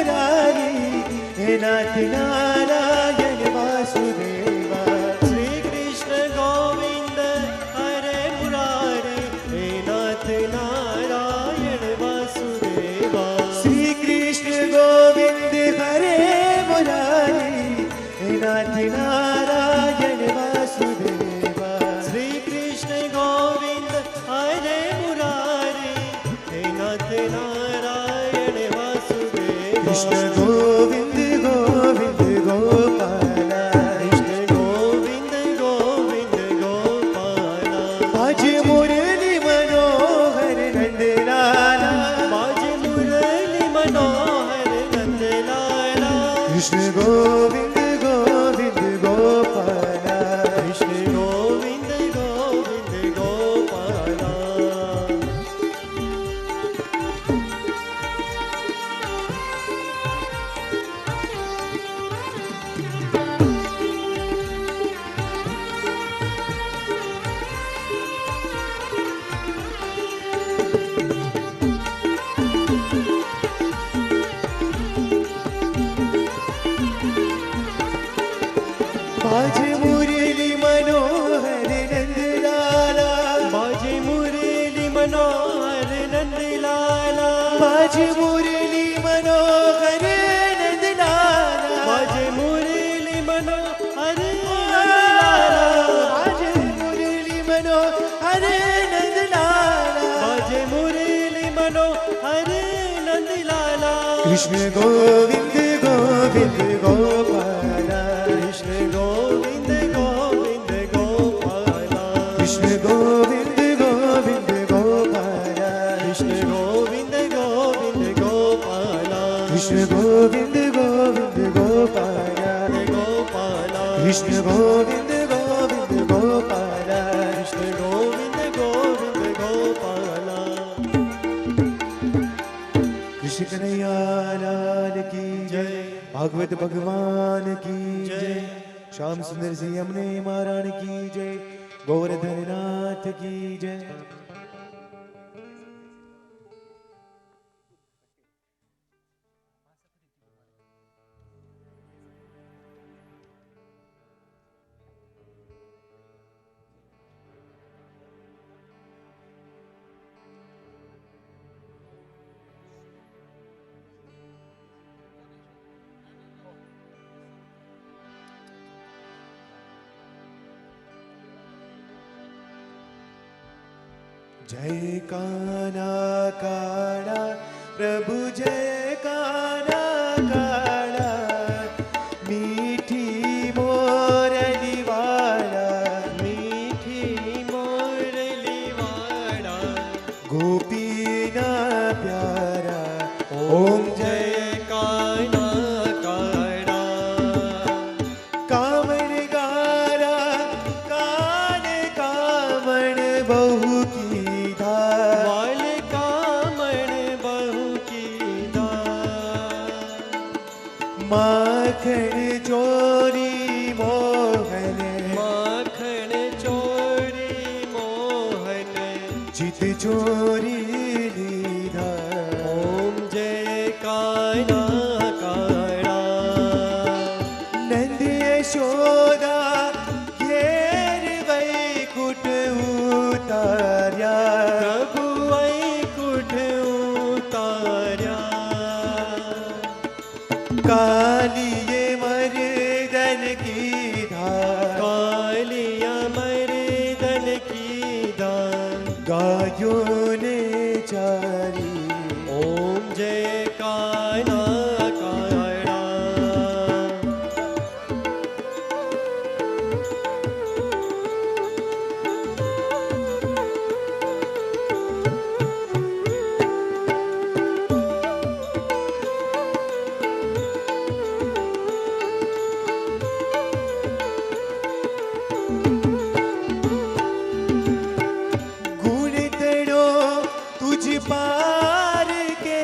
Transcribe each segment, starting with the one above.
मुरारी हे नाथ नारायण वासुदेवा। श्री कृष्ण गोविंद हरे मुरारी हे नाथ नारायण वासुदेवा। श्री कृष्ण गोविंद हरे मुरारी हे नाथ नारायण वासुदेवा। श्री कृष्ण गोविंद हरे मुरारी हे नाथ नारायण वासुदेवा। कृष्ण गोविंद गोविंद गोपाला कृष्ण गोविंद गोविंद गोपाला। बाज मुरली मनोहर नंदलाला बाज मुरली मनोहर नंदलाला। कृष्ण गोविंद गोविंद गोपाला कृष्ण गोविंद गोविंद गोपाला। बाज मुरली मनोहर नंदलाला बाज मुरली मनोहर नंदलाला। बाज मुरली मनोहर नंदलाला बाज मुरली मनोहर नंदलाला। बाज मुरली मनोहर नंदलाला बाज मुरली मनोहर नंदलाला। कृष्ण गोविंद गोविंद गोपाला कृष्ण गोविंद गोविंद गोपाला। कृष्ण गोविंद गोविंद गोपाला कृष्ण गोविंद गोविंद गोपाला। कृष्ण गोविंद गोविंद गोपाला गोपाला। कृष्ण गोविंद गोविंद गोपाला कृष्ण गोविंद गोविंद गोपाला। कृष्ण कन्हैया लाल की जय। भागवत भगवान की जय। जय। श्याम सुंदर सिंह यमुने महारानी की जय। गोवर्धन नाथ की जय। जय काना काना प्रभु जय काना काना मीठी मोरली वाला मीठी मोरली वाला। गोपीना प्यारा ओम जय काना काना। कामण गारा कान कामण बहु की धार वाल कामण बहु की दार। माखन चोरी मोहन माखन चोरी मोहन। चित चोरी लीधा ओम जय काना काना। नंद यशोदा घेर वैकुट उतार्या प्रभु वैकुंठ उतार्या। कालिये मर्दन की धार कालिया मर्दन की दान। गायों ने चारी ओम जय काना काना। गुण तड़ो तुझ पार के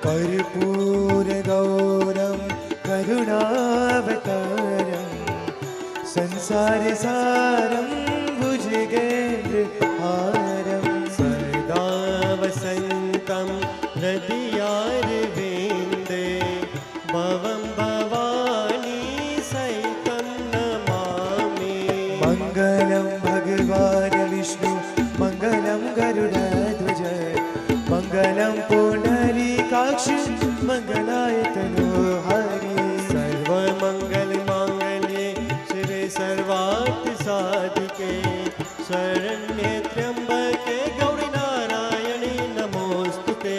कर्पूरगौरं करुणावतारं संसारसारं भुजगेन्द्रहारं सदा वसन्तं हृदयारविन्दे भवं भवानी सहितं नमामि। मङ्गलं भगवान् विष्णु मङ्गलं गरुडध्वज मङ्गलं पुण्डरीकाक्ष मङ्गलाय तनोहरि सर्वमङ्गलमाङ्गल्ये शिवे सर्वार्थसाधिके शरण्ये त्र्यम्बके गौरी नारायणी नमोऽस्तुते।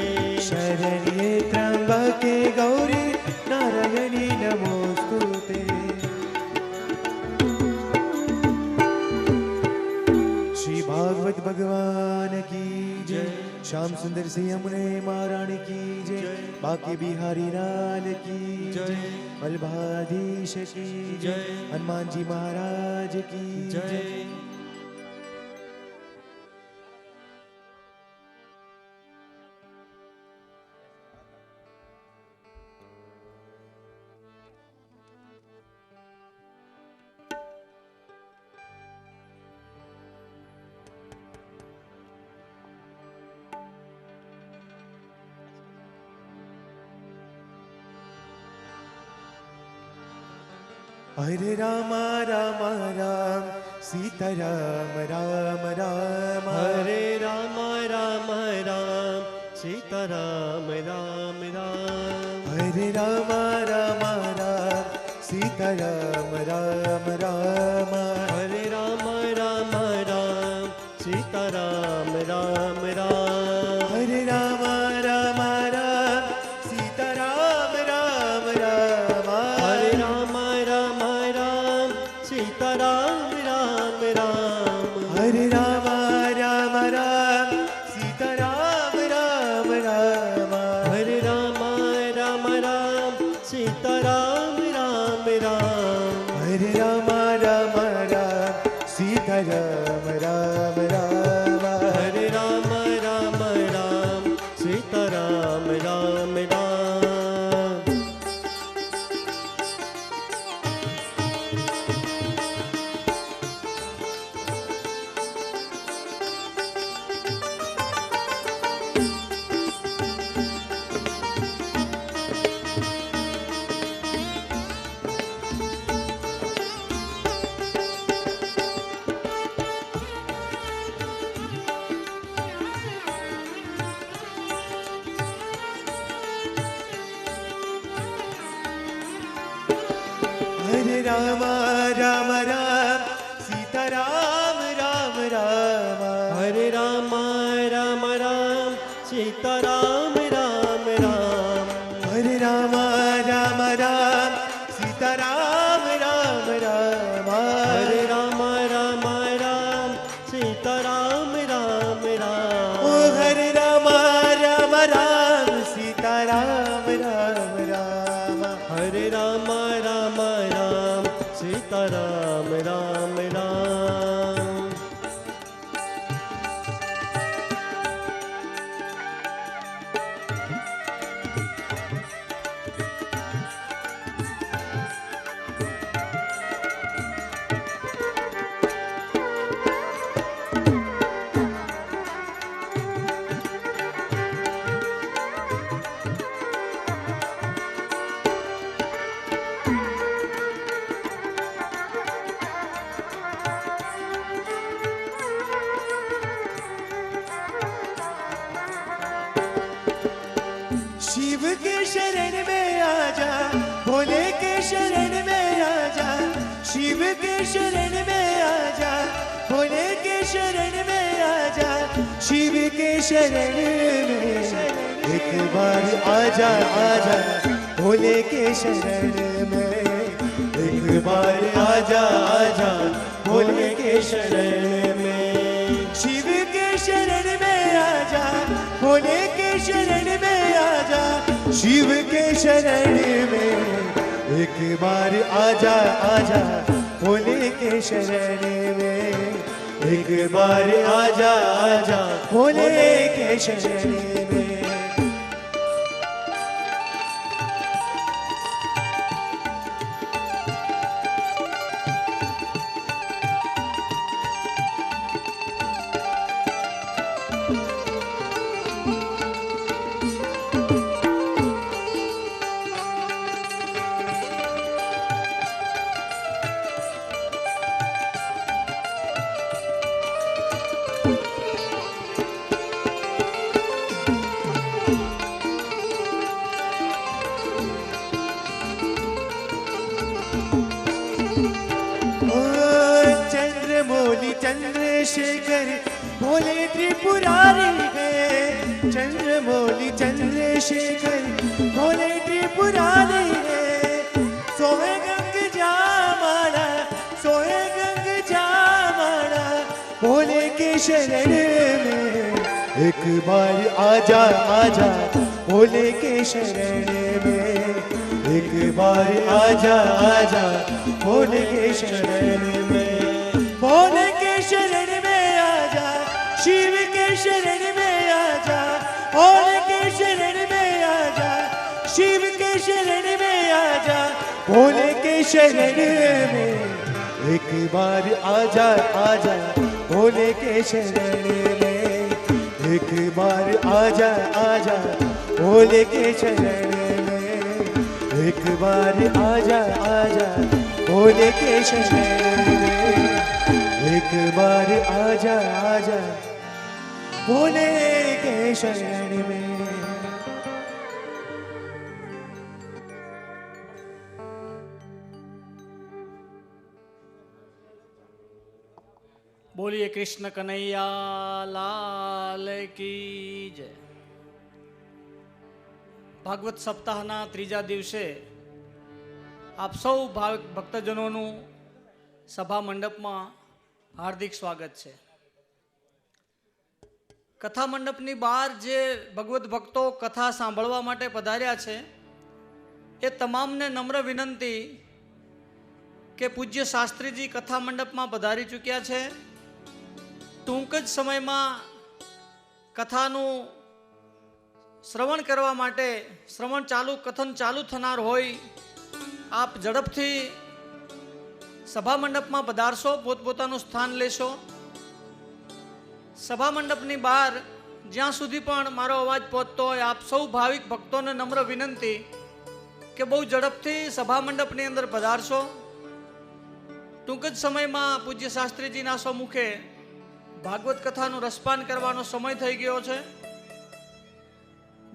शरण्ये त्र्यम्बके गौरी नारायणी नमोस्तुते। श्री भागवत भगवान की जय। श्याम सुंदर से यमुने महारानी की जय। बाके बिहारी लाल की जय। बलभाधीश की जय। हनुमान जी महाराज की जय। हरे राम राम राम सीता राम राम राम हरे राम राम राम सीता राम राम राम। हरे राम राम राम सीता राम राम राम हरे राम राम राम सीता राम राम राम। हरे राम राम राम सीता राम राम राम हरे राम राम राम सीता राम राम राम। हरे राम राम राम सीता राम राम राम हरे राम राम राम सीता राम राम राम। हरे राम राम राम सीता राम राम राम हरे राम राम राम सीता राम राम राम। हरे राम राम राम सीता राम राम राम हरे राम राम राम सीता राम राम राम। हरे राम राम राम सीता राम राम राम हरे राम राम राम सीता राम राम राम। ओ हरे राम राम राम सीता राम राम राम हरे राम राम राम सीता राम राम राम। शिव के शरण में आजा भोले के शरण में आजा शिव के शरण में आजा भोले के शरण में आजा शिव के शरण में एक बार आजा आजा भोले के शरण में एक बार आजा आजा भोले के शरण में शिव के शरण में आजा भोले के शरण में आजा शिव के शरण में एक बार आजा आजा भोले के शरण में एक बार आजा आजा भोले के शरण में चंद्रमौली चंद्रशेखर भोले त्रिपुरारी रे सोहे गंग जामाना सोहे गंग जामाना भोले के शरण में एक बार आजा आजा भोले के शरण में एक बार आजा आजा भोले के शरण में भोले के शरण में आजा शिव के शरण में आजा भोले के शरण में आजा शिव के शरण में आजा भोले के शरण में एक बार आजा आजा भोले के शरण में एक बार आजा आजा भोले के शरण में एक बार आजा आजा भोले के शरण में एक बार आजा आजा भोले के शरण में। बोलिए कृष्ण कन्हैया लाल की जय। ભાગવત સપ્તાહના ત્રીજા દિવસે આપ સૌ ભાવિક ભક્તજનોનું સભા મંડપમાં હાર્દિક સ્વાગત છે। કથા મંડપની બહાર જે ભગવત ભક્તો કથા સાંભળવા માટે પધાર્યા છે એ તમામને નમ્ર વિનંતી કે પૂજ્ય શાસ્ત્રીજી કથા મંડપમાં પધારી ચૂક્યા છે। ટૂંક જ સમયમાં કથાનું શ્રવણ કરવા માટે શ્રવણ ચાલુ કથન ચાલુ થનાર હોય આપ ઝડપથી સભા મંડપમાં પધારશો પોતપોતાનું સ્થાન લેશો। સભા મંડપની બહાર જ્યાં સુધી પણ મારો અવાજ પહોંચતો હોય આપ સૌ ભાવિક ભક્તોને નમ્ર વિનંતી કે બહુ ઝડપથી સભા મંડપની અંદર પધારશો। ટૂંક જ સમયમાં પૂજ્ય શાસ્ત્રીજીના સમ્મુખે ભાગવત કથાનું રસપાન કરવાનો સમય થઈ ગયો છે।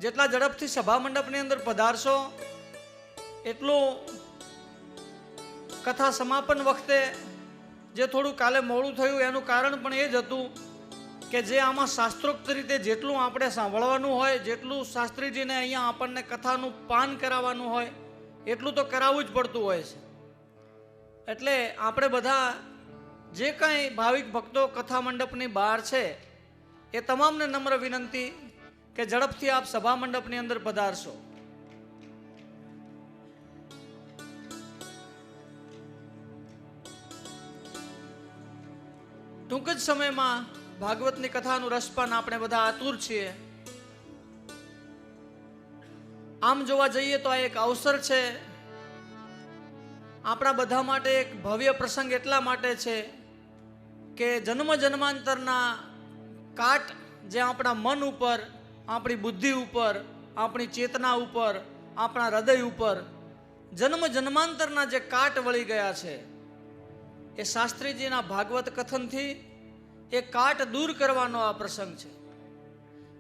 જેટલા ઝડપથી સભા મંડપની અંદર પધારશો એટલું કથા સમાપન વખતે જે થોડું કાલે મોડું થયું એનું કારણ પણ એ જ હતું કે જે આમાં શાસ્ત્રોક્ત રીતે જેટલું આપણે સાંભળવાનું હોય જેટલું શાસ્ત્રીજીને અહીંયા આપણને કથાનું પાન કરાવવાનું હોય એટલું તો કરાવવું જ પડતું હોય છે। એટલે આપણે બધા જે કાંઈ ભાવિક ભક્તો કથા મંડપની બહાર છે એ તમામને નમ્ર વિનંતી કે ઝડપથી આપ સભા મંડપની અંદર પધારશો। ટૂંક જ સમયમાં ભાગવતની કથાનું રસપાન આપણે બધા આતુર છીએ। આમ જોવા જઈએ તો આ એક અવસર છે આપણા બધા માટે એક ભવ્ય પ્રસંગ એટલા માટે છે કે જન્મ જન્માંતરના કાટ જે આપણા મન ઉપર આપણી બુદ્ધિ ઉપર આપણી ચેતના ઉપર આપણા હૃદય ઉપર જન્મ જન્માંતરના જે કાટ વળી ગયા છે એ શાસ્ત્રીજીના ભાગવત કથનથી એ કાટ દૂર કરવાનો આ પ્રસંગ છે।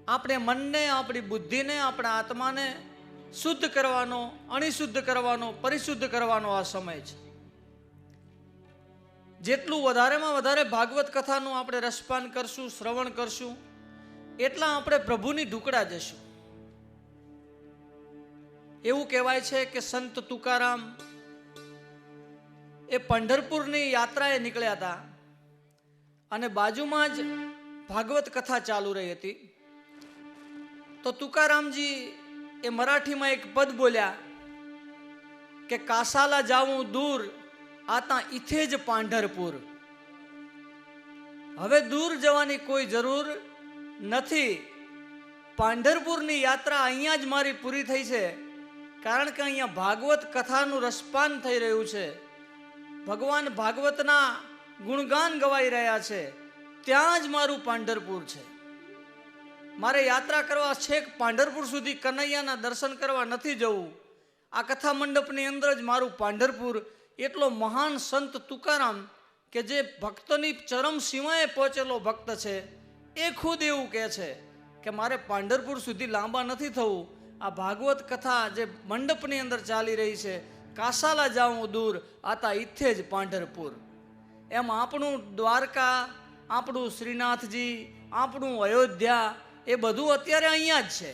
આપણે મનને આપણી બુદ્ધિને આપણા આત્માને શુદ્ધ કરવાનો અણિશુદ્ધ કરવાનો પરિશુદ્ધ કરવાનો આ સમય છે। જેટલું વધારેમાં વધારે ભાગવત કથાનું આપણે રસપાન કરશું શ્રવણ કરશું એટલા આપણે પ્રભુની ઢુકડા જશું। એવું કહેવાય છે કે સંત તુકારામ એ પંઢરપુરની યાત્રાએ નીકળ્યા હતા અને બાજુમાં જ ભાગવત કથા ચાલુ રહી હતી તો તુકારામજી એ મરાઠીમાં એક પદ બોલ્યા કે કાસાલા જાવું દૂર આતા ઇથે જ પાંઢરપુર। હવે દૂર જવાની કોઈ જરૂર નથી। પાંઢરપુરની યાત્રા અહીંયા જ મારી પૂરી થઈ છે કારણ કે અહીંયા ભાગવત કથાનું રસપાન થઈ રહ્યું છે। ભગવાન ભાગવતના ગુણગાન ગવાઈ રહ્યા છે ત્યાં જ મારું પાંઢરપુર છે। મારે યાત્રા કરવા છેક પાંઢરપુર સુધી કનૈયાના દર્શન કરવા નથી જવું। આ કથા મંડપની અંદર જ મારું પાંઢરપુર। એટલો મહાન સંત તુકારામ કે જે ભક્તની ચરમ સીમાએ પહોંચેલો ભક્ત છે એ ખુદ એવું કહે છે કે મારે પાંઢરપુર સુધી લાંબા નથી થવું। આ ભાગવત કથા જે મંડપની અંદર ચાલી રહી છે કાસાલા જાઉં દૂર આતા ઇથે જ પાંઢરપુર। એમ આપણું દ્વારકા આપણું શ્રીનાથજી આપણું અયોધ્યા એ બધું અત્યારે અહીંયા જ છે.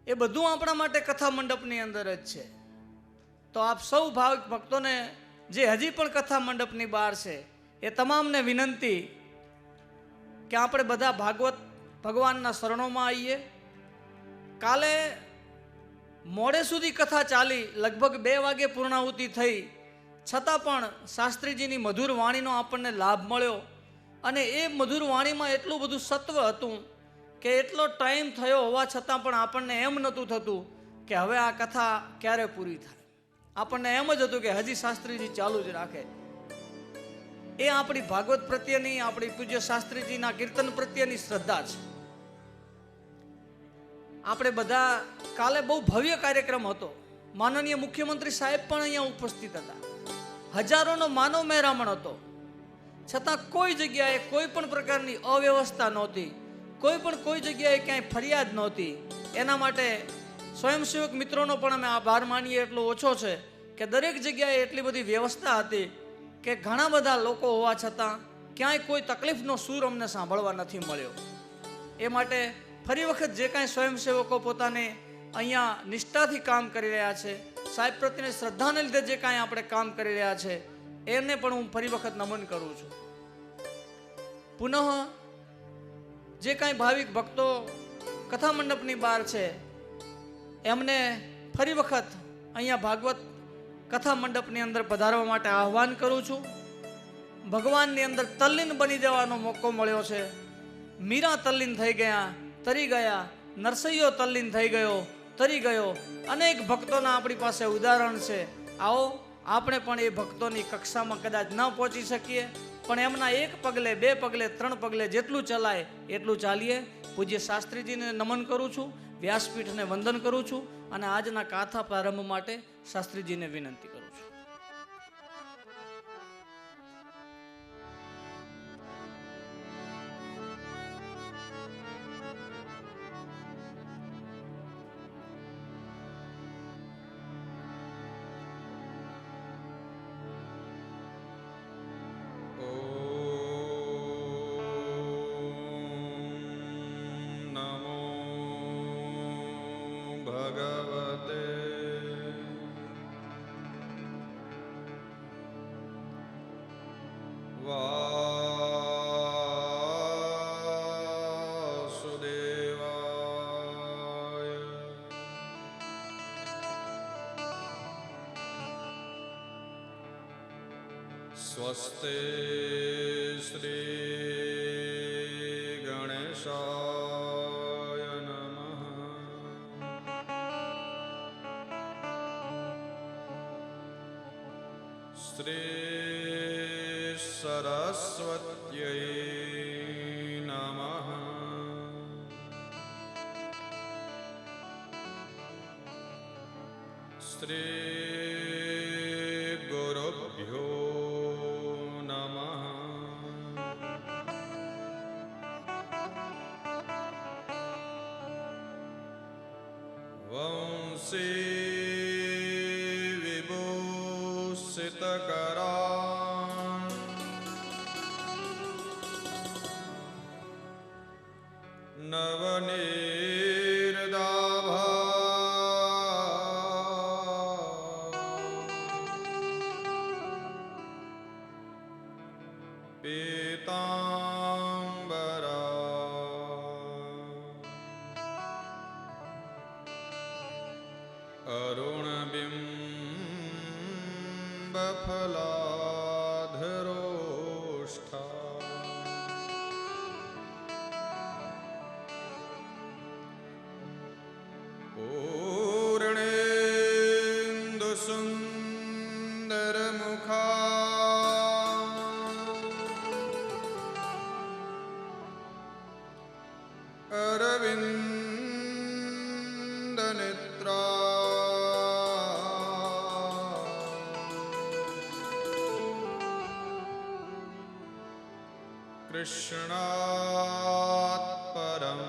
એ બધું આપણા માટે કથા મંડપની અંદર જ છે. તો આપ સૌ ભાવિક ભક્તોને જે હજી પણ કથા મંડપની બહાર છે એ તમામને વિનંતી કે આપણે બધા ભાગવત ભગવાનના શરણોમાં આવીએ. કાલે મોડે સુધી કથા ચાલી, લગભગ 2 વાગે પૂર્ણાહુતિ થઈ, છતાં પણ શાસ્ત્રીજીની મધુર વાણીનો આપણને લાભ મળ્યો. અને એ મધુર વાણીમાં એટલું બધું સત્વ હતું કે એટલો ટાઈમ થયો હોવા છતાં પણ આપણને એમ નહોતું થતું કે હવે આ કથા ક્યારે પૂરી થાય. આપણને એમ જ હતું કે હજી શાસ્ત્રીજી ચાલુ જ રાખે. એ આપણી ભાગવત પ્રત્યેની, આપણી પૂજ્ય શાસ્ત્રીજીના કીર્તન પ્રત્યેની શ્રદ્ધા છે. આપણે બધા કાલે બહુ ભવ્ય કાર્યક્રમ હતો. માનનીય મુખ્યમંત્રી સાહેબ પણ અહીંયા ઉપસ્થિત હતા. હજારોનો માનવ મહેરામણ હતો. છતાં કોઈ જગ્યાએ કોઈ પણ પ્રકારની અવ્યવસ્થા નહોતી, કોઈ જગ્યાએ ક્યાંય ફરિયાદ નહોતી. એના માટે સ્વયંસેવક મિત્રોનો પણ અમે આભાર માનીએ એટલો ઓછો છે કે દરેક જગ્યાએ એટલી બધી વ્યવસ્થા હતી કે ઘણા બધા લોકો હોવા છતાં ક્યાંય કોઈ તકલીફનો સૂર અમને સાંભળવા નથી મળ્યો. એ માટે ફરી વખત જે કાંઈ સ્વયંસેવકો પોતાને અહીંયા નિષ્ઠાથી કામ કરી રહ્યા છે, સાહેબ પ્રત્યેની શ્રદ્ધાને લીધે જે કાંઈ આપણે કામ કરી રહ્યા છે, એને પણ હું ફરી વખત નમન કરું છું. પુનઃ જે કાંઈ ભાવિક ભક્તો કથા મંડપની બહાર છે એમને ફરી વખત અહીંયા ભાગવત કથા મંડપની અંદર પધારવા માટે આહ્વાન કરું છું. ભગવાનની અંદર તલ્લીન બની જવાનો મોકો મળ્યો છે. મીરા તલ્લીન થઈ ગયા, તરી ગયા. નરસૈયો તલ્લીન થઈ ગયો, તરી ગયો. અનેક ભક્તોના આપણી પાસે ઉદાહરણ છે. આવો આપણે પણ એ ભક્તોની કક્ષામાં કદાચ ન પહોંચી શકીએ, પણ એમના 1 પગલે, 2 પગલે, 3 પગલે જેટલું ચલાય એટલું ચાલીએ. પૂજ્ય શાસ્ત્રીજીને નમન કરું છું, વ્યાસપીઠને વંદન કરું છું અને આજના કાથા પ્રારંભ માટે શાસ્ત્રીજીને વિનંતી કરું છું. સ્વસ્તે શ્રી ગણેશાય નમઃ. શ્રી સરસ્વત્यै નમઃ. શ્રી ગુરુભ્યો વંશી વિભૂષિતકરા નવનીરદાભા પીતાંબરા અરુણબિંબફલાધરોષ્ઠા પૂર્ણેન્દુસુંદરમુખા અરવિંદનેત્રા કૃષ્ણાત પરમ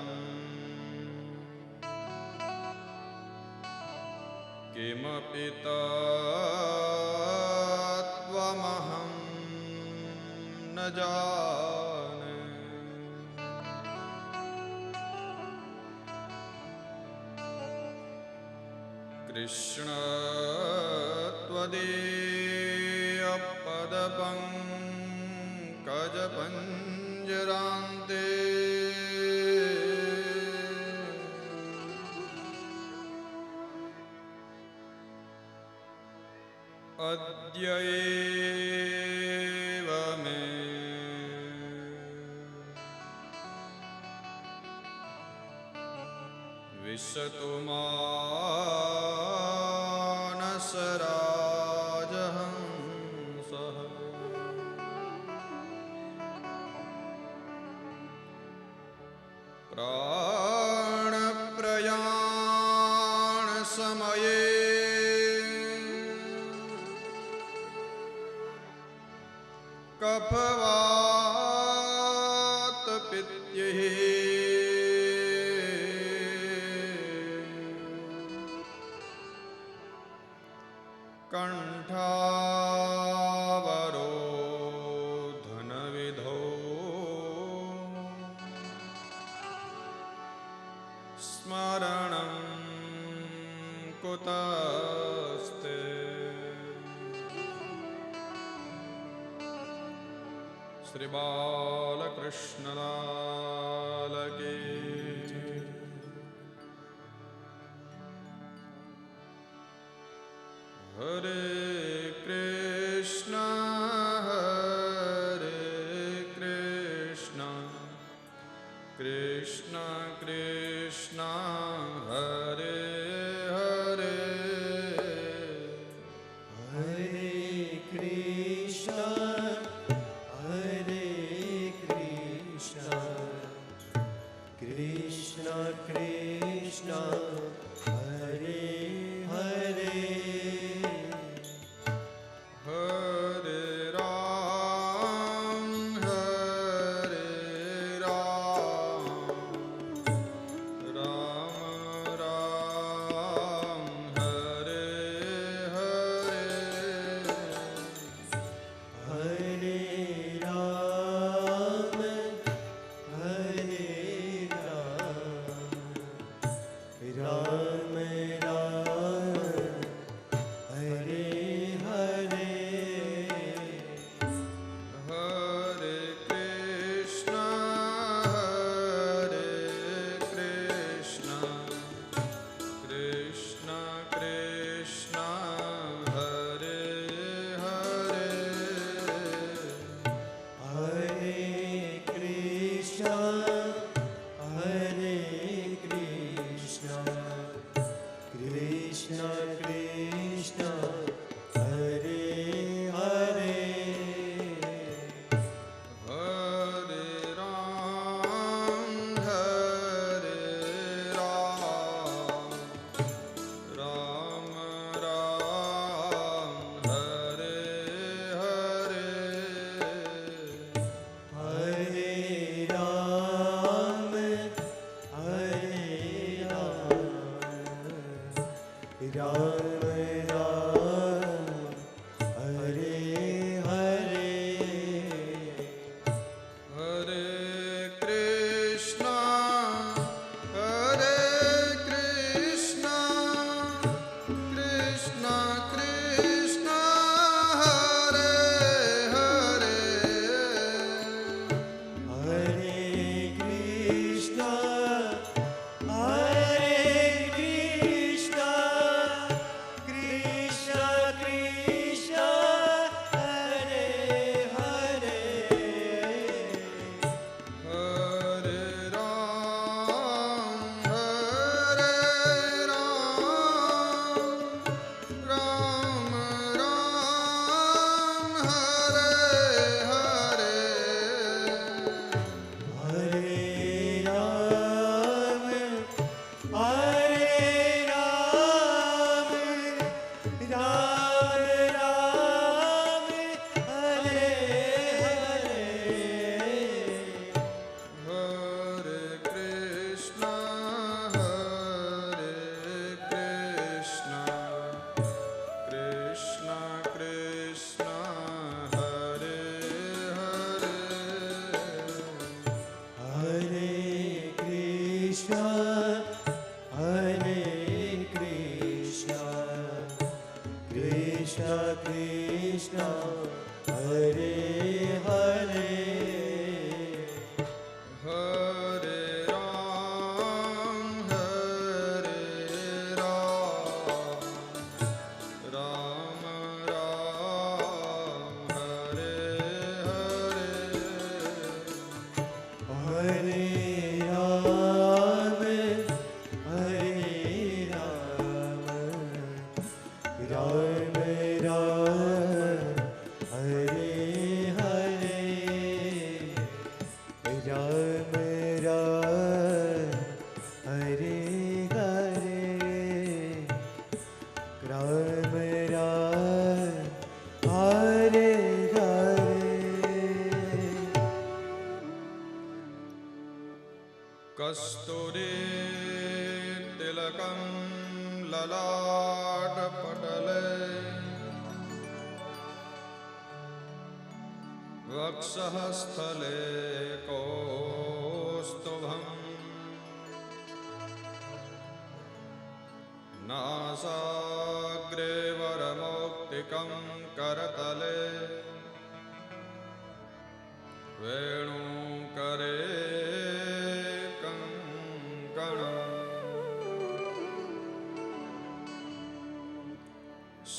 કિમપિ તત્વમહં ન જાને. कृष्ण त्वदीय पदपङ्कजपञ्जरान्ते अद्य एव मे विशतु मानसराजहंसः प्राणप्रयाणसमये कफवातपित्तैः कण्ठावरोधनविधौ स्मरणं कुतस्ते श्री बालकृष्णलाल की हरे कृष्ण कृष्ण कृष्ण हरे हरे हरे कृष्ण कृष्ण कृष्ण हरे हरे हरे राम राम राम हरे हरे हरे राम राम राम કસ્તુરી તિલકમ લલાટ પટલે વક્ષઃસ્થલે કૌસ્તુભમ નાસાગ્રે વરમૌક્તિકં કરતલે વેણુકરે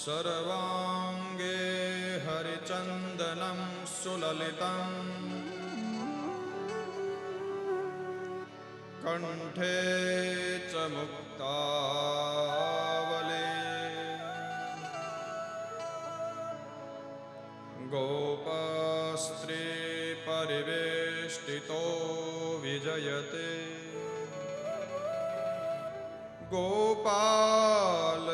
સર્વાંગે હરિચંદનમ સુલલિતમ કંઠે ચ મુક્તાવલી ગોપસ્ત્રી પરિવેષ્ટિતો વિજયતે ગોપાલ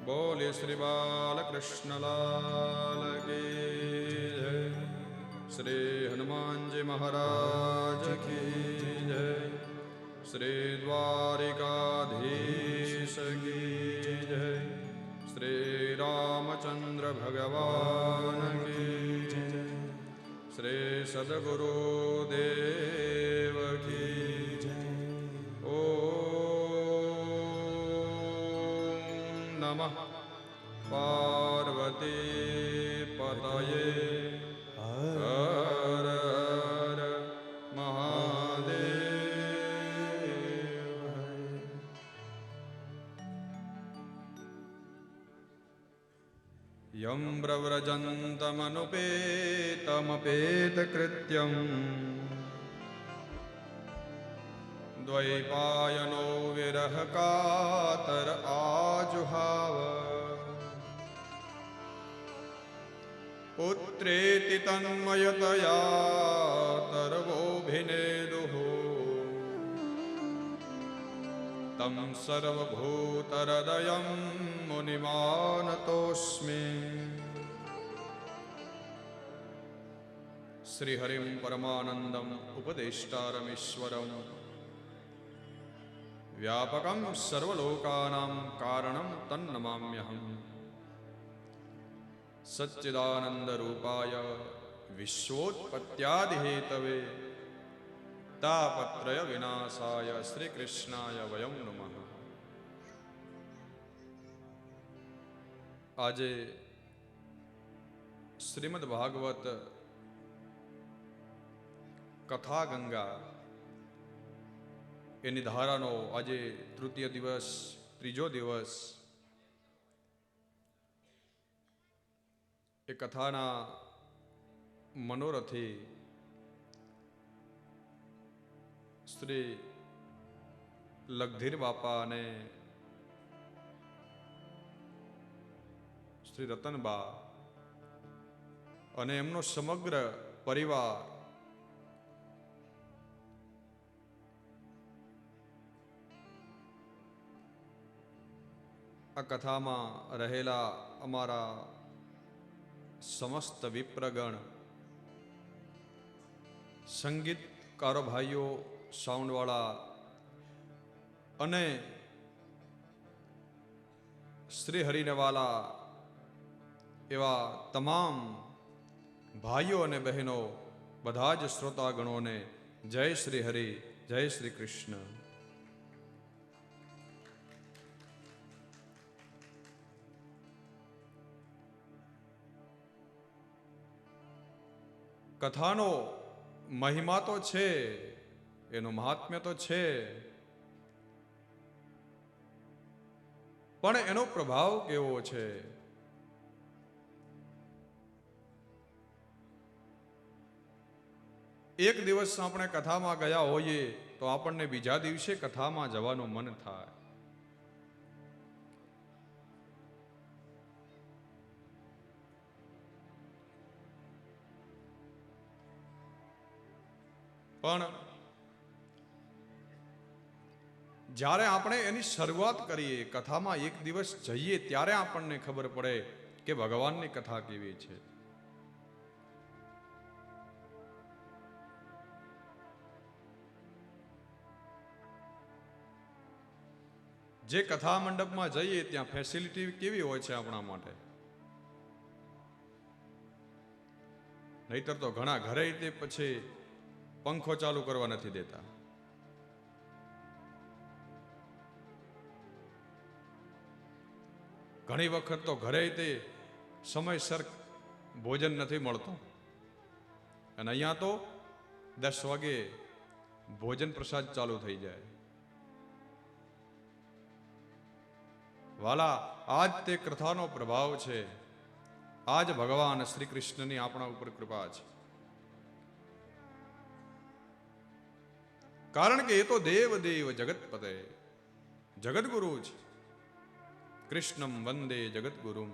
બોલે શ્રી બાલકૃષ્ણલાલ કી જય, શ્રી હનુમાનજી મહારાજ કી જય, શ્રી દ્વારિકાધીશ કી જય, શ્રી રામચંદ્ર ભગવાન કી જય, શ્રી સદગુરુદેવ કી જય. નમઃ પાર્વતી પતયે હર હર મહાદેવ. યં પ્રવ્રજन्तमनुपेतमपेतकृत्यम् દ્વૈપાયનો વિરહ કાતર આજુહાવ પુત્રેતિ તન્મયતયા તર્વોభిનેદુઃ તમ સર્વભૂતહૃદયં મુનિમાનતોસ્મિ. શ્રીહરિં પરમાનંદમ ઉપદેષ્ટારમીશ્વરમ વ્યાપકં સર્વલોકાનાં કારણં તન્નમામ્યહં. સચ્ચિદાનંદરૂપાય વિશ્વોત્પત્યાદિહેતવે તાપત્રય વિનાશાય શ્રીકૃષ્ણાય વયં નમઃ. આજે શ્રીમદ ભાગવત કથા ગંગા એની ધારાનો આજે તૃતીય દિવસ, ત્રીજો દિવસ. એ કથાના મનોરથી શ્રી લગધીર બાપા અને શ્રી રતનબા અને એમનો સમગ્ર પરિવાર આ કથામાં રહેલા અમારા સમસ્ત વિપ્રગણ, સંગીતકારો ભાઈઓ, સાઉન્ડવાળા અને શ્રી હરિનેવાલા એવા તમામ ભાઈઓ અને બહેનો, બધા જ શ્રોતાગણોને જય શ્રી હરિ, જય શ્રી કૃષ્ણ. કથાનો મહિમા તો છે, એનું મહાત્મ્ય તો છે, પણ એનો પ્રભાવ કેવો છે? એક દિવસ આપણે કથામાં ગયા હોઈએ તો આપણને બીજા દિવસે કથામાં જવાનું મન થાય. પણ જ્યારે આપણે એની શરૂઆત કરીએ, કથામાં એક દિવસ જઈએ, ત્યારે આપણને ખબર પડે કે ભગવાનની કથા કેવી છે. જે કથા મંડપમાં જઈએ ત્યાં ફેસિલિટી કેવી હોય છે આપણા માટે? નહીતર તો ઘણા ઘરે તે પછી પંખો ચાલુ કરવા નથી દેતા. ઘણી વખત તો ઘરે તે સમયસર ભોજન નથી મળતું, અને અહીંયા તો 10 વાગે ભોજન પ્રસાદ ચાલુ થઈ જાય. વાલા, આજ તે કથાનો પ્રભાવ છે. આજ ભગવાન શ્રી કૃષ્ણની આપણા ઉપર કૃપા છે. કારણ કે એ તો દેવ દેવ જગતપતે, જગતગુરુ છે. કૃષ્ણમ વંદે જગતગુરુમ.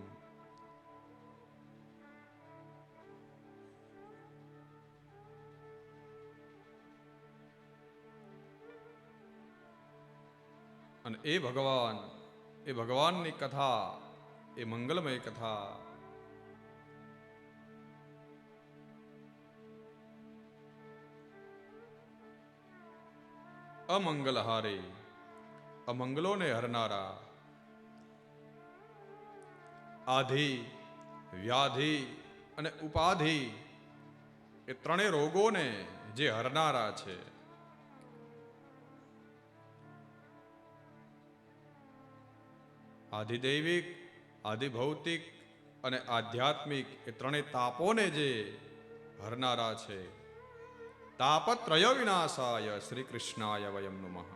અને એ ભગવાનની કથા, એ મંગલમય કથા અમંગલહારે, અમંગલોને હરનારા, આધિ, વ્યાધિ અને ઉપાધિ એ ત્રણેય રોગોને જે હરનારા છે. આધિદૈવિક, આધિભૌતિક અને આધ્યાત્મિક એ ત્રણેય તાપોને જે હરનારા છે. તાપત્રય વિનાશાય શ્રી કૃષ્ણાય વયમ નમઃ.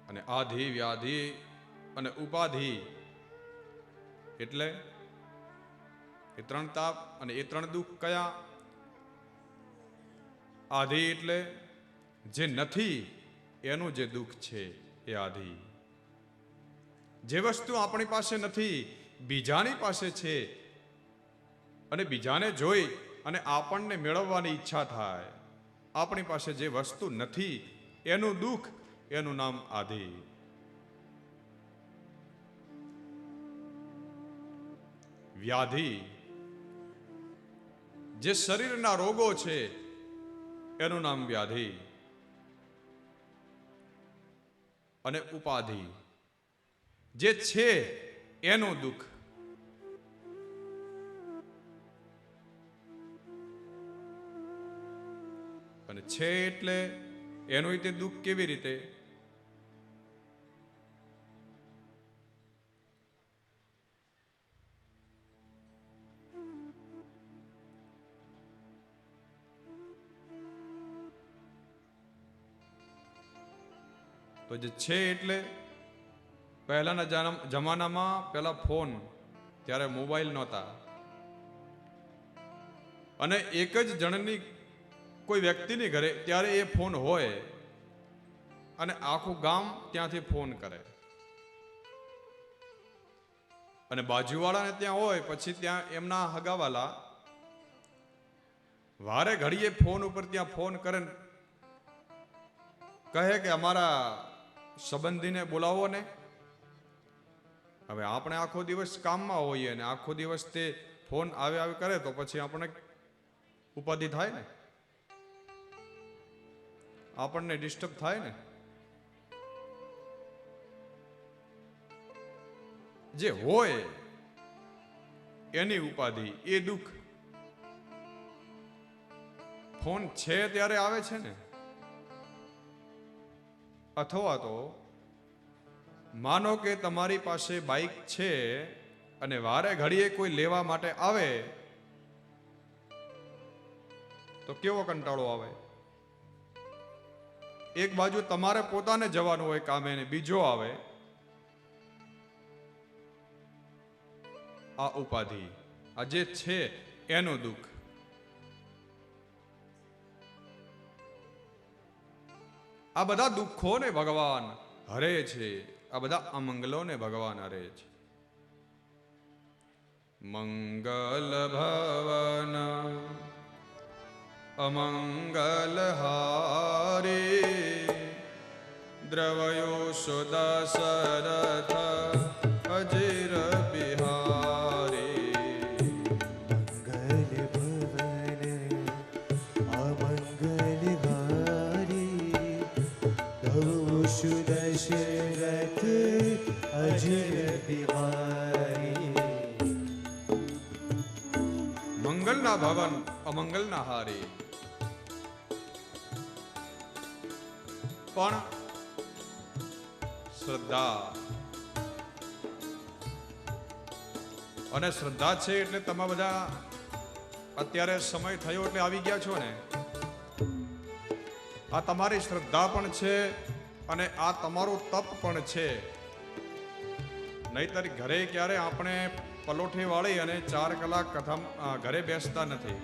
અને આધિ, વ્યાધિ અને ઉપાધિ એટલે એ ત્રણ તાપ અને એ ત્રણ દુઃખ કયા? આધિ એટલે જે નથી એનું જે દુઃખ છે એ આધિ. જે વસ્તુ આપણી પાસે નથી, બીજાની પાસે છે, અને બીજાને જોઈ અને આપણને મેળવવાની ઈચ્છા થાય, આપણી પાસે જે વસ્તુ નથી એનું દુઃખ, એનું નામ આધિ. વ્યાધિ જે શરીરના રોગો છે એનું નામ વ્યાધિ. અને ઉપાધિ જે છે એનું દુઃખ. અને છે એટલે એનું તે દુઃખ કેવી રીતે? તો જે છે એટલે પહેલાના જમાનામાં પેલા ફોન, ત્યારે મોબાઈલ નહોતા, અને એક જ જણની કોઈ વ્યક્તિની ઘરે ત્યારે એ ફોન હોય, અને આખું ગામ ત્યાંથી ફોન કરે, અને બાજુવાળાને ત્યાં હોય, પછી ત્યાં એમના હગાવાલા વારે ઘડીએ ફોન ઉપર ત્યાં ફોન કરે, કહે કે અમારા સંબંધીને બોલાવો ને. હવે આપણે આખો દિવસ કામમાં હોઈએ ને આખો દિવસ તે ફોન આવે કરે તો પછી આપણે ઉપાધિ થાય ને, આપણને ડિસ્ટર્બ થાય ને. જે હોય એની ઉપાધિ, એ દુઃખ. ફોન છે ત્યારે આવે છે ને. અથવા તો માનો કે તમારી પાસે બાઇક છે અને વારે ઘડીએ કોઈ લેવા માટે આવે તો કેવો કંટાળો આવે. એક બાજુ તમારે પોતાને જવાનું હોય કામે ને બીજો આવે. આ ઉપાધિ, આ જે છે એનું દુઃખ. આ બધા દુઃખોને ભગવાન હરે છે, આ બધા અમંગલોને ભગવાન હરે છે. મંગલ ભવન અમંગલ હારે દ્રવયો સુદશરથ અજિર બિહારે. મંગલ ભવન અમંગલ હારી જય બિહારી. મંગલના ભવન અમંગલના હારી. પણ શ્રદ્ધા અને શ્રદ્ધા છે એટલે તમે બધા અત્યારે સમય થયો એટલે આવી ગયા છો ને. આ તમારી શ્રદ્ધા પણ છે અને આ તમારું તપ પણ છે. નહીતર ઘરે ક્યારે આપણે પલોઠી વાળી અને 4 કલાક કથા ઘરે બેસતા નથી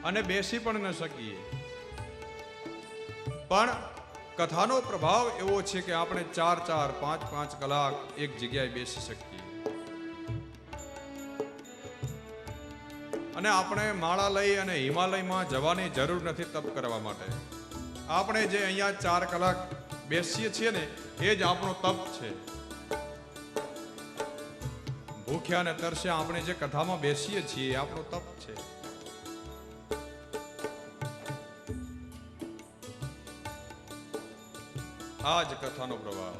અને બેસી પણ ન શકીએ. પણ કથાનો પ્રભાવ એવો છે કે આપણે 4-4, 5-5 કલાક એક જગ્યાએ બેસી શકીએ. અને આપણે માળા લઈ અને હિમાલયમાં જવાની જરૂર નથી તપ કરવા માટે. આપણે જે અહીંયા 4 કલાક બેસીએ છીએ ને એ જ આપણો તપ છે. ભૂખ્યા ને તરસ્યા આપણે જે કથામાં બેસીએ છીએ એ આપણો તપ છે. આ જ કથાનો પ્રભાવ.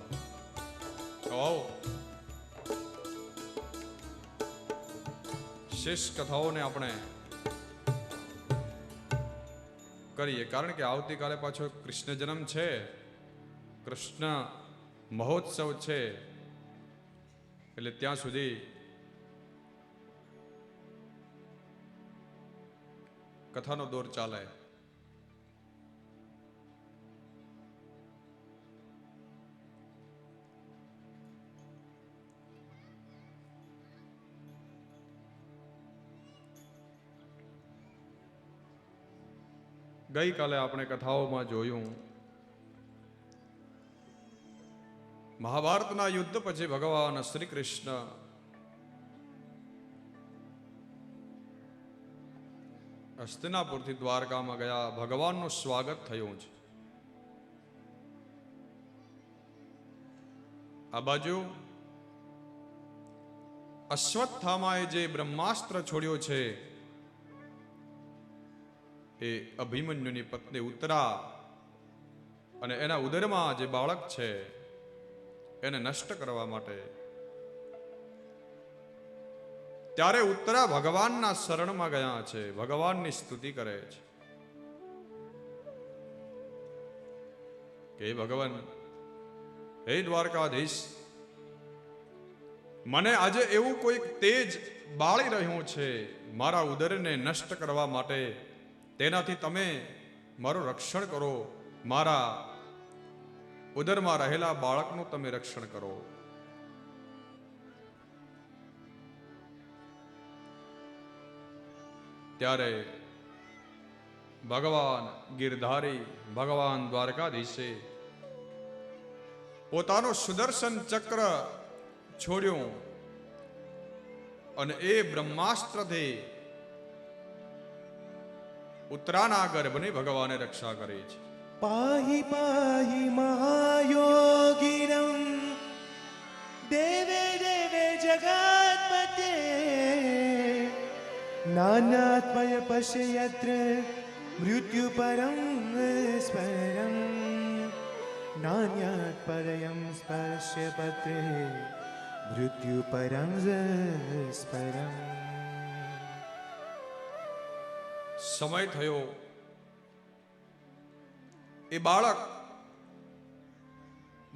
આવો શેષ કથાઓને આપણે કરીએ, કારણ કે આવતીકાલે પાછો કૃષ્ણ જન્મ છે, કૃષ્ણ મહોત્સવ છે. એટલે ત્યાં સુધી કથાનો દોર ચાલે. ગઈકાલે આપણે કથાઓમાં જોયું મહાભારતના યુદ્ધ પછી ભગવાન શ્રી કૃષ્ણ હસ્તિનાપુરથી દ્વારકામાં ગયા. ભગવાનનું સ્વાગત થયું છે. આ બાજુ અશ્વત્થામાએ જે બ્રહ્માસ્ત્ર છોડ્યો છે એ અભિમન્યુની પત્ની ઉત્તરા અને એના ઉદરમાં જે બાળક છે એને નષ્ટ કરવા માટે. ત્યારે ઉત્તરા ભગવાનના શરણમાં ગયા છે, ભગવાનની સ્તુતિ કરે છે કે હે ભગવાન, હે દ્વારકાધીશ, મને આજે એવું કોઈક તેજ બાળી રહ્યું છે મારા ઉદરને નષ્ટ કરવા માટે. તેનાથી તમે મારું રક્ષણ કરો, મારા ઉદરમાં રહેલા બાળકનું તમે રક્ષણ કરો. ત્યારે ભગવાન ગિરધારી, ભગવાન દ્વારકાધીશે પોતાનું સુદર્શન ચક્ર છોડ્યું અને એ બ્રહ્માસ્ત્રથી ઉત્તરાના ગર્ભની ભગવાને રક્ષા કરી છે. પાહી પાહી મહાયોગીનમ દેવે દેવે જગત્પતે નાનાત્મય પશ્યત્ર મૃત્યુ પરમ સ્મરમ નાન્યાત પરયમ સ્પર્શ્ય પત્રે મૃત્યુ પરમ સ્મરમ. સમય થયો એ બાળક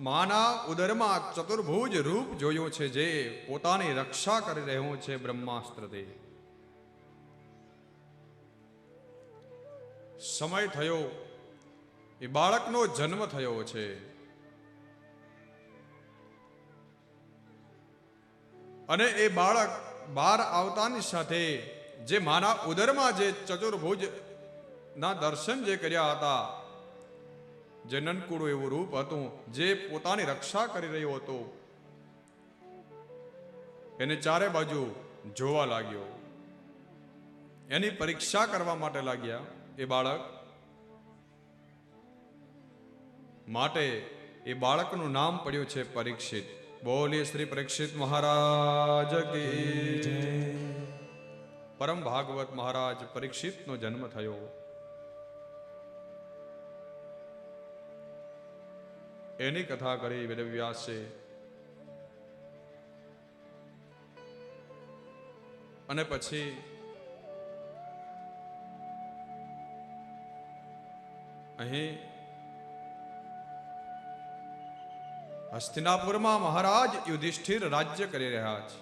માના ઉદરમાં ચતુર્ભુજ રૂપ જોયું છે, જે પોતાની રક્ષા કરી રહ્યું છે બ્રહ્માસ્ત્રથી. સમય થયો એ બાળકનો જન્મ થયો છે. અને એ બાળક બહાર આવતાની સાથે જે માના ઉદરમાં જે ચતુર્ભુજ ના દર્શન જે કર્યા હતા, જે નનકુડું એવું રૂપ હતું, જે પોતાની રક્ષા કરી રહ્યો હતો, એને ચારે બાજુ જોવા લાગ્યો, એની પરીક્ષા કરવા માટે લાગ્યા એ બાળક. માટે એ બાળકનું નામ પડ્યું છે પરીક્ષિત. બોલીએ શ્રી પરીક્ષિત મહારાજ કી જય. પરમ ભાગવત મહારાજ પરીક્ષિતનો જન્મ થયો. એની કથા કરી વેદવ્યાસે. અને પછી અહીં હસ્તિનાપુરમાં મહારાજ યુધિષ્ઠિર રાજ્ય કરી રહ્યા છે.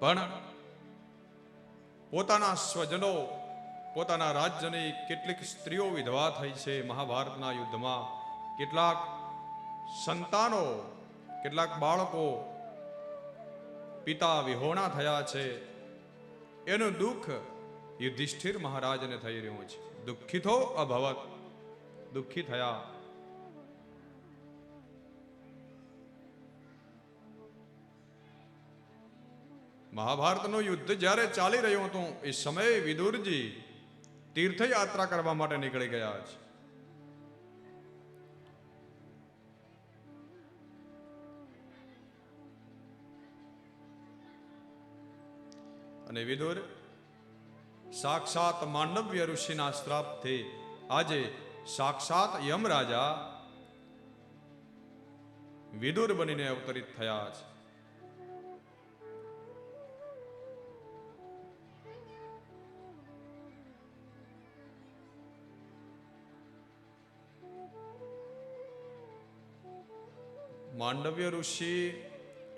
પણ પોતાના સ્વજનો, પોતાના રાજ્યની કેટલીક સ્ત્રીઓ વિધવા થઈ છે મહાભારતના યુદ્ધમાં. કેટલાક સંતાનો, કેટલાક બાળકો પિતા વિહોણા થયા છે. એનું દુઃખ યુધિષ્ઠિર મહારાજને થઈ રહ્યું છે. દુઃખિતો અભવત, દુઃખી થયા. મહાભારતનું યુદ્ધ જ્યારે ચાલી રહ્યું હતું એ સમયે વિદુરજી તીર્થયાત્રા કરવા માટે નીકળી ગયા છે. અને વિદુર સાક્ષાત માંડવ્ય ઋષિના શ્રાપથી આજે સાક્ષાત યમરાજા વિદુર બનીને અવતરિત થયા છે. માંડવ્ય ઋષિ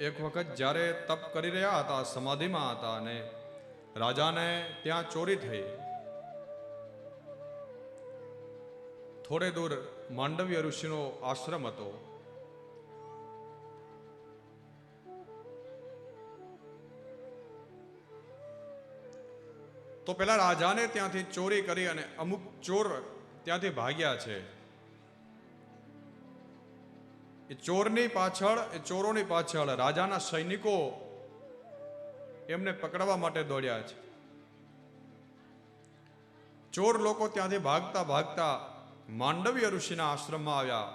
એક વખત જ્યારે તપ કરી રહ્યા હતા, સમાધિમાં હતા, અને રાજાને ત્યાં ચોરી થઈ. થોડે દૂર માંડવ્ય ઋષિનો આશ્રમ હતો. તો પેલા રાજાને ત્યાંથી ચોરી કરી અને અમુક ચોર ત્યાંથી ભાગ્યા છે. એ ચોરોની પાછળ રાજાના સૈનિકો એમને પકડવા માટે દોડ્યા છે. ચોર લોકો ત્યાંથી ભાગતા ભાગતા માંડવ્ય ઋષિના આશ્રમમાં આવ્યા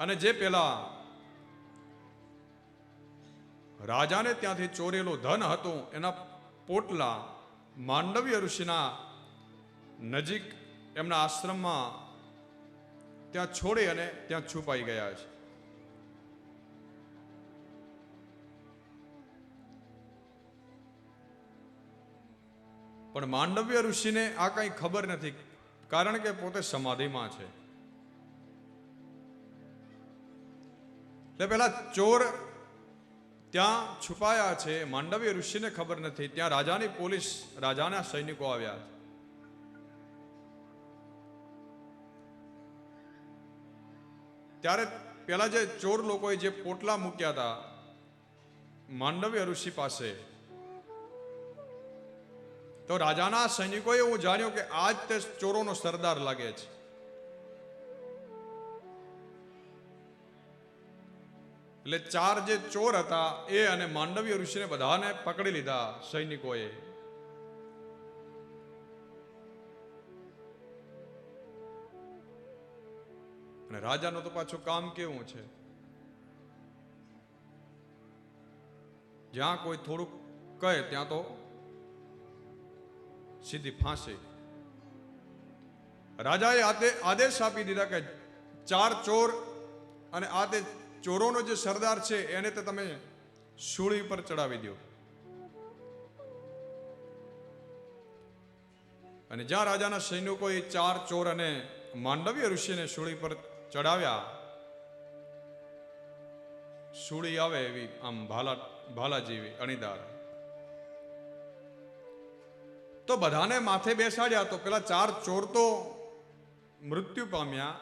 અને જે પેલા રાજાને ત્યાંથી ચોરેલું ધન હતું એના પોટલા માંડવ્ય ઋષિના નજીક એમના આશ્રમમાં ત્યાં છોડી અને ત્યાં છુપાઈ ગયા છે. પણ માંડવ્ય ઋષિને આ કઈ ખબર નથી, કારણ કે પોતે સમાધિમાં છે. એટલે પેલા ચોર ત્યાં છુપાયા છે, માંડવ્ય ઋષિને ખબર નથી. ત્યાં રાજાની પોલીસ, રાજાના સૈનિકો આવ્યા છે. ત્યારે પેલા જે ચોર લોકોએ જે પોટલા મૂક્યા હતા માંડવ્ય ઋષિ પાસે, તો રાજાના સૈનિકોએ એવું જાણ્યું કે આજ તે ચોરોનો સરદાર લાગે છે. એટલે ચાર જે ચોર હતા એ અને માંડવ્ય ઋષિને બધાને પકડી લીધા સૈનિકોએ. અને રાજાનું તો પાછું કામ કેવું છે, જ્યાં કોઈ થોડુંક કહે ત્યાં તો સીધી ફાંસી. રાજાએ આદેશ આપી દીધા કે ચાર ચોર અને આ તે ચોરોનો જે સરદાર છે એને તો તમે સૂળી પર ચડાવી દો. અને જ્યાં રાજાના સૈનિકોએ ચાર ચોર અને માંડવ્ય ઋષિને સૂળી પર ચડાવ્યા, સૂળી આવે એવી આમ ભાલા જેવી અણીદાર, તો બધાને માથે બેસાડ્યા. તો પેલા ચાર ચોર તો મૃત્યુ પામ્યા,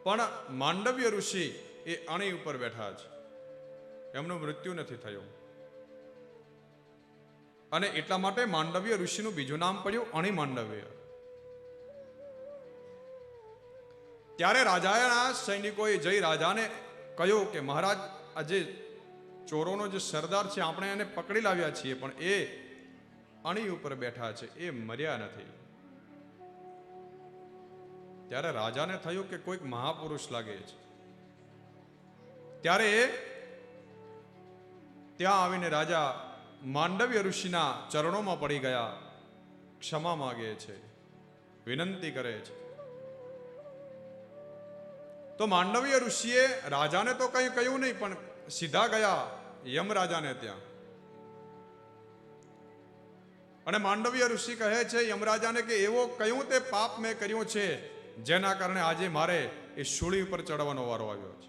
પણ માંડવ્ય ઋષિ એ અણી ઉપર બેઠા છે, એમનું મૃત્યુ નથી થયું. અને એટલા માટે માંડવ્ય ઋષિનું બીજું નામ પડ્યું અણી માંડવ્ય. ત્યારે રાજાના સૈનિકોએ જઈ રાજાને કહ્યું કે મહારાજ, આજે ચોરોનો જે સરદાર છે આપણે એને પકડી લાવ્યા છીએ, પણ એ અણી ઉપર બેઠા છે, એ મર્યા નથી. ત્યારે રાજાને થયું કે કોઈક મહાપુરુષ લાગે છે. ત્યારે ત્યાં આવીને રાજા માંડવ્ય ઋષિના ચરણોમાં પડી ગયા, ક્ષમા માગે છે, વિનંતી કરે છે. તો માંડવીય ઋષિએ રાજાને તો કંઈ કહ્યું નહીં, પણ સીધા ગયા યમરાજાને ત્યાં. અને માંડવીય ઋષિ કહે છે યમરાજાને કે એવો કયું તે પાપ મેં કર્યું છે જેના કારણે આજે મારે એ શૂળી ઉપર ચડવાનો વારો આવ્યો છે.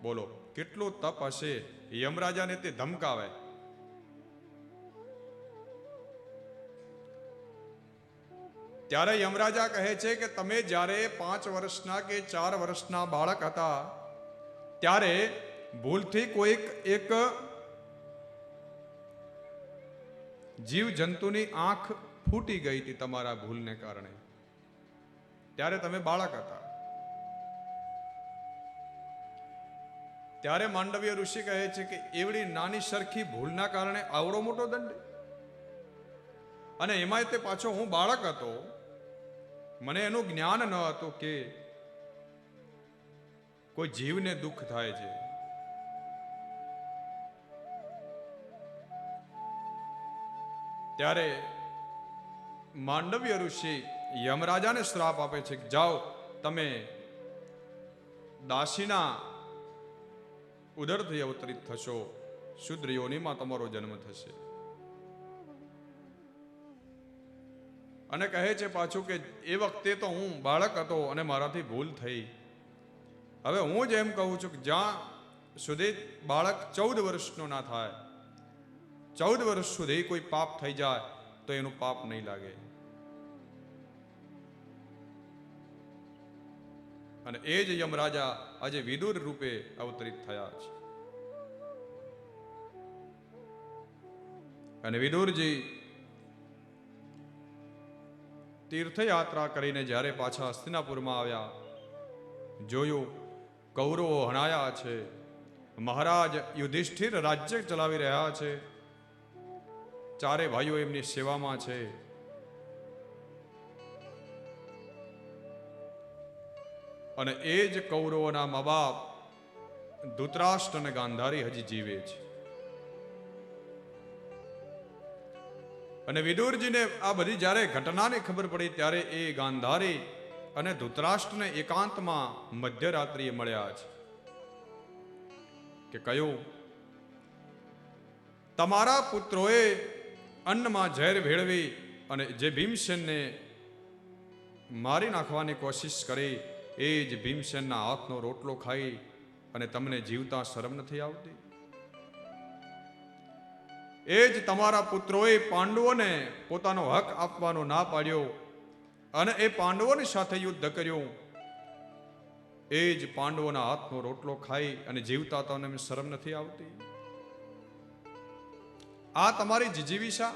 બોલો કેટલું તપ હશે યમરાજાને તે ધમકાવે. ત્યારે યમરાજા કહે છે કે તમે જ્યારે 5 વર્ષના કે 4 વર્ષના બાળક હતા ત્યારે ભૂલથી કોઈક એક જીવ જંતુની આંખ ફૂટી ગઈ હતી તમારા ભૂલને કારણે. ત્યારે તમે બાળક હતા. ત્યારે માંડવીય ઋષિ કહે છે કે એવડી નાની સરખી ભૂલના કારણે આવડો મોટો દંડ, અને એમાંય તે પાછો હું બાળક હતો, મને એનું જ્ઞાન ન હતું કે કોઈ જીવને દુઃખ થાય છે. ત્યારે માંડવ્ય ઋષિ યમરાજાને શ્રાપ આપે છે કે જાઓ તમે દાસીના ઉદરથી અવતરિત થશો, શુદ્ર યોનિમાં તમારો જન્મ થશે. અને કહે છે પાછું કે એ વખતે તો હું બાળક હતો અને મારાથી ભૂલ થઈ. હવે હું જ એમ કહું છું કે જ્યાં સુધી બાળક 14 વર્ષનો ના થાય, 14 વર્ષ સુધી કોઈ પાપ થઈ જાય તો એનું પાપ નહીં લાગે. અને એ જ યમરાજા આજે વિદુર રૂપે અવતરિત થયા છે. અને વિદુરજી તીર્થયાત્રા કરીને જ્યારે પાછા હસ્તિનાપુરમાં આવ્યા, જોયું કૌરવો હણાયા છે, મહારાજ યુધિષ્ઠિર રાજ્ય ચલાવી રહ્યા છે, ચારે ભાઈઓ એમની સેવામાં છે. અને એ જ કૌરવોના મા બાપ ધૃતરાષ્ટ્ર અને ગાંધારી હજી જીવે છે. અને વિદુરજીને આ બધી જ્યારે ઘટનાની ખબર પડી ત્યારે એ ગાંધારી અને ધૃતરાષ્ટ્રને એકાંતમાં મધ્યરાત્રિએ મળ્યા છે કે કયું તમારા પુત્રોએ અન્નમાં ઝેર ભેળવી અને જે ભીમસેનને મારી નાખવાની કોશિશ કરી, એ જ ભીમસેનના હાથનો રોટલો ખાઈ અને તમને જીવતા શરમ નથી આવતી? એ જ તમારા પુત્રોએ પાંડવોને પોતાનો હક આપવાનો ના પાડ્યો અને એ પાંડવોની સાથે યુદ્ધ કર્યું, એ જ પાંડવોના હાથનો રોટલો ખાઈ અને જીવતા તમને શરમ નથી આવતી? આ તમારી જીજીવિષા.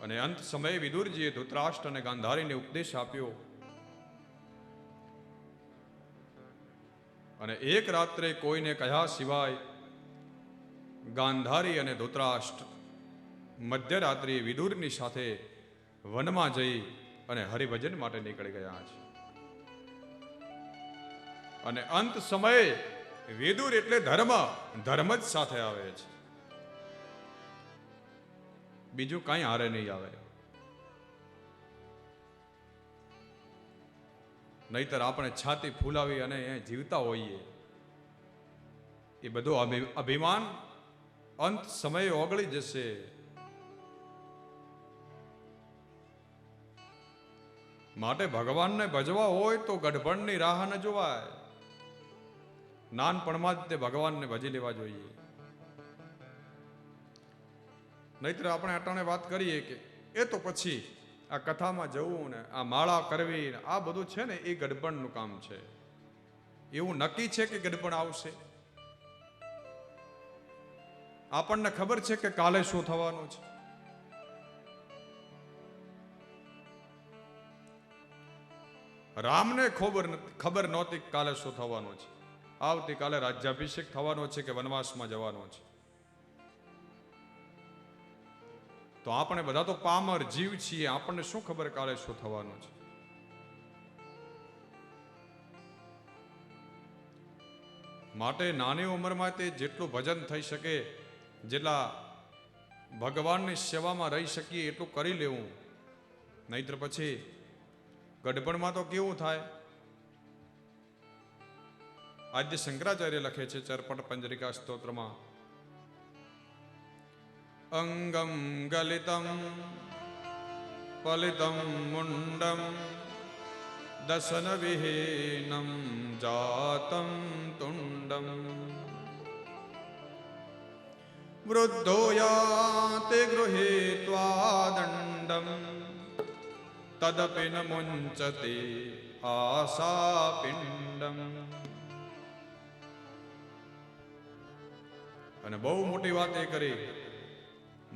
અને અંત સમયે વિદુરજીએ ધૃતરાષ્ટ્ર અને ગાંધારીને ઉપદેશ આપ્યો. અને એક રાત્રે કોઈને કહ્યા સિવાય ગાંધારી અને ધૃતરાષ્ટ્ર મધ્યરાત્રિએ વિદુરની સાથે વનમાં જઈ અને હરિભજન માટે નીકળી ગયા છે. અને અંત સમયે વિદુર એટલે ધર્મ, ધર્મ જ સાથે આવે છે, બીજું કઈ હારે નહીં આવે. નહીતર આપણે છાતી ફૂલાવી અને જીવતા હોઈએ. એ બધું અભિમાન અંત સમયે ઓગળી જશે. માટે ભગવાનને ભજવા હોય તો ગઢપણની રાહ ન જોવાય. નાનપણમાં જ તે ભગવાનને ભજી લેવા જોઈએ. નહીતર આપણે અટાણે વાત કરીએ કે એ તો પછી આ કથામાં જવું ને આ માળા કરવી ને આ બધું છે ને એ ગડબડનું કામ છે. એવું નક્કી છે કે ગડબડ આવશે? આપણને ખબર છે કે કાલે શું થવાનું છે? રામને ખબર નહોતી કાલે શું થવાનું છે. આવતીકાલે રાજ્યાભિષેક થવાનો છે કે વનવાસમાં જવાનો છે. તો આપણે બધા તો પામર જીવ છીએ, આપણને શું ખબર કાલે શું થવાનું છે? માટે નાની ઉંમરમાં તે જેટલું ભજન થઈ શકે, જેટલા ભગવાનની સેવામાં રહી શકીએ એટલું કરી લેવું. નહીતર પછી ગઢપણમાં તો કેવું થાય? આદ્ય શંકરાચાર્ય લખે છે ચરપટ પંજરિકા સ્તોત્રમાં, અંગમ ગલિતમ પલિતમ મુંડમ દશન વિહીનમ જાતમ તુંડમ વૃદ્ધો યાતે ગૃહીત્વા દંડમ તદપિ ન મુંચતે આશા પિંડમ. અને બહુ મોટી વાત એ કરી,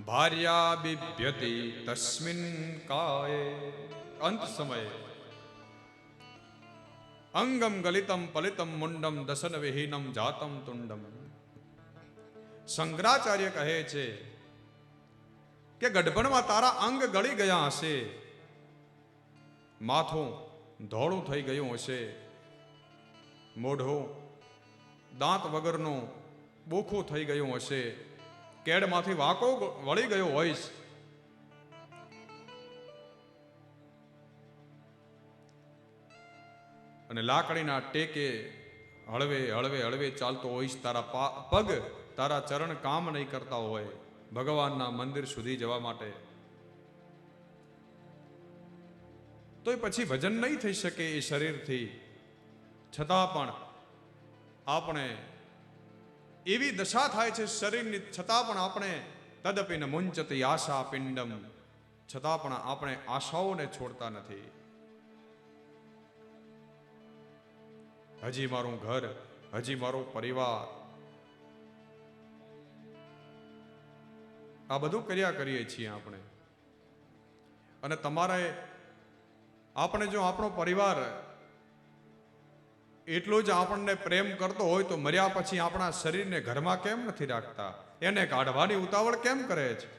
ભાર્યા બિભ્યતિ તસ્મિન કાય, અંત સમયે અંગમ ગલિતમ પલિતમ મુંડમ દશન વિહીનમ જાતમ તુંડમ. શંકરાચાર્ય કહે છે કે ગઢપણમાં તારા અંગ ગળી ગયા હશે, માથું ધોળું થઈ ગયું હશે, મોઢું દાંત વગરનું બોખું થઈ ગયું હશે, કેડમાંથી વાંકો વળી ગયો હોઈશ, અને લાકડીના ટેકે હળવે હળવે હળવે ચાલતો હોઈશ, તારા પગ તારા ચરણ કામ નહીં કરતા હોય ભગવાનના મંદિર સુધી જવા માટે, તો પછી ભજન નહીં થઈ શકે એ શરીરથી. છતાં પણ આપણે એવી દશા થાય છે શરીરની, છતાં પણ આપણે તદપિન મુંચતી આશા પિંડમ, છતાં પણ આપણે આશાઓને છોડતા નથી. હજી મારું ઘર, હજી મારો પરિવાર, આ બધું કર્યા કરીએ છીએ આપણે. અને તમારે આપણે જો આપણો પરિવાર એટલો જ આપણને પ્રેમ કરતો હોય તો મર્યા પછી આપણા શરીરને ઘરમાં કેમ નથી રાખતા? એને કાઢવાની ઉતાવળ કેમ કરે છે?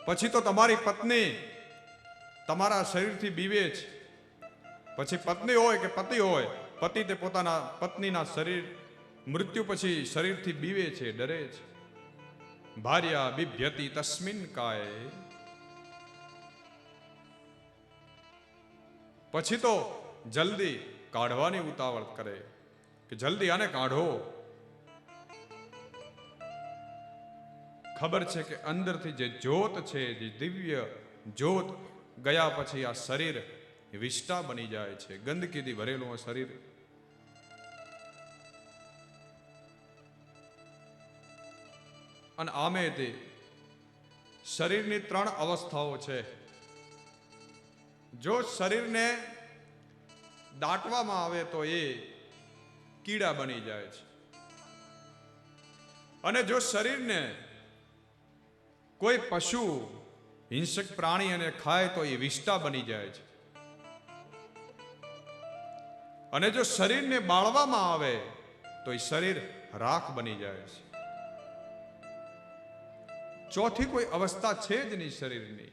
પછી તો તમારી પત્ની તમારા શરીરથી બીવે છે. પછી પત્ની હોય કે પતિ હોય, પતિ તે પોતાના પત્નીના શરીર મૃત્યુ પછી શરીરથી બીવે છે, ડરે છે. ભાર્યા બિભ્યતિ તસ્મિન કાય, પછી તો જલ્દી કાઢવાની ઉતાવળ કરે કે જલ્દી આને કાઢો. ખબર છે કે અંદરથી જે જ્યોત છે, જે દિવ્ય જ્યોત ગયા પછી આ શરીર વિષ્ટા બની જાય છે, ગંદકીથી ભરેલું આ શરીર. અને આમે તે શરીરની 3 અવસ્થાઓ છે. જો શરીરને દાટવામાં આવે તો એ કીડા બની જાય છે, અને જો શરીરને કોઈ પશુ હિંસક પ્રાણી અને ખાય તો એ વિષ્ટા બની જાય છે, અને જો શરીરને બાળવામાં આવે તો એ શરીર રાખ બની જાય છે. ચોથી કોઈ અવસ્થા છે જ નહીં શરીરની.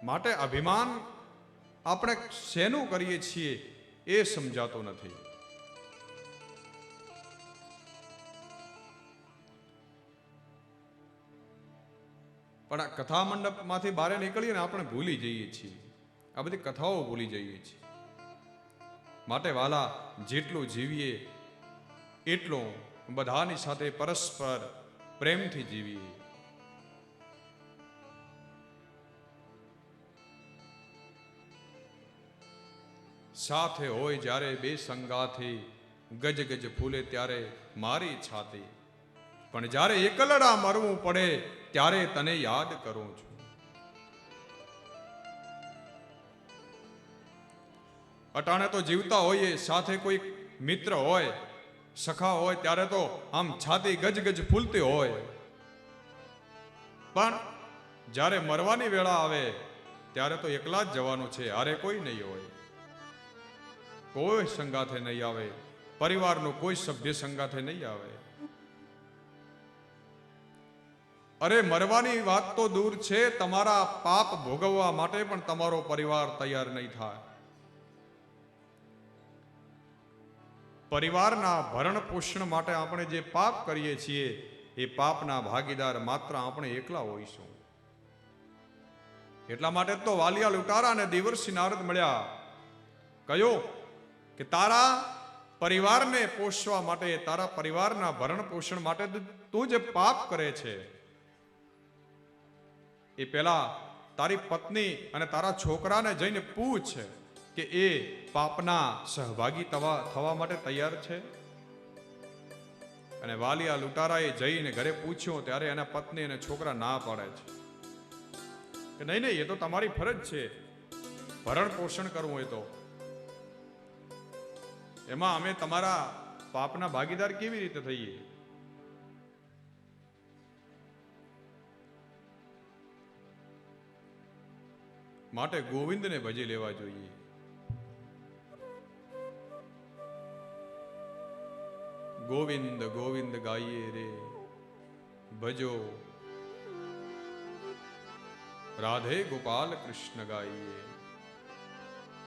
માટે અભિમાન આપણે શેનું કરીએ છીએ એ સમજાતો નથી. પણ આ કથા મંડપમાંથી બહાર નીકળીએ ને આપણે ભૂલી જઈએ છીએ, આ બધી કથાઓ ભૂલી જઈએ છીએ. માટે વાલા, જેટલું જીવીએ એટલું બધાની સાથે પરસ્પર પ્રેમથી જીવીએ. સાથે હોય જ્યારે બે સંગાથી, ગજ ગજ ફૂલે ત્યારે મારી છાતી, પણ જ્યારે એકલડા મરવું પડે ત્યારે તને યાદ કરું છું. અટાણે તો જીવતા હોઈએ, સાથે કોઈ મિત્ર હોય, સખા હોય, ત્યારે તો આમ છાતી ગજ ગજ ફૂલતી હોય, પણ જ્યારે મરવાની વેળા આવે ત્યારે તો એકલા જ જવાનું છે, હારે કોઈ નહીં હોય, કોઈ સંગાથે નહીં આવે, પરિવારનો કોઈ સભ્ય સંગાથે નહીં આવે. અરે મરવાની વાત તો દૂર છે, તમારા પાપ ભોગવવા માટે પણ તમારો પરિવાર તૈયાર નહીં થાય. પરિવારના ભરણ પોષણ માટે આપણે જે પાપ કરીએ છીએ એ પાપના ભાગીદાર માત્ર આપણે એકલા હોઈશું. એટલા માટે તો વાલિયા લૂંટારા અને દેવર્ષિ નારદ મળ્યા, કયો કે તારા પરિવારને પોષવા માટે, તારા પરિવારના ભરણ પોષણ માટે તું જે પાપ કરે છે એ પહેલા તારી પત્ની અને તારા છોકરાને જઈને પૂછ કે એ પાપના સહભાગી થવા માટે તૈયાર છે. અને વાલિયા લૂંટારાએ જઈને ઘરે પૂછ્યું ત્યારે એના પત્ની અને છોકરા ના પાડે છે કે નહીં નહીં, એ તો તમારી ફરજ છે ભરણ પોષણ કરવું હોય તો, એમાં અમે તમારા પાપના ભાગીદાર કેવી રીતે થઈએ? માટે ગોવિંદને ભજી લેવા જોઈએ. ગોવિંદ ગોવિંદ ગાઈએ રે, ભજો રાધે ગોપાલ કૃષ્ણ ગાઈએ.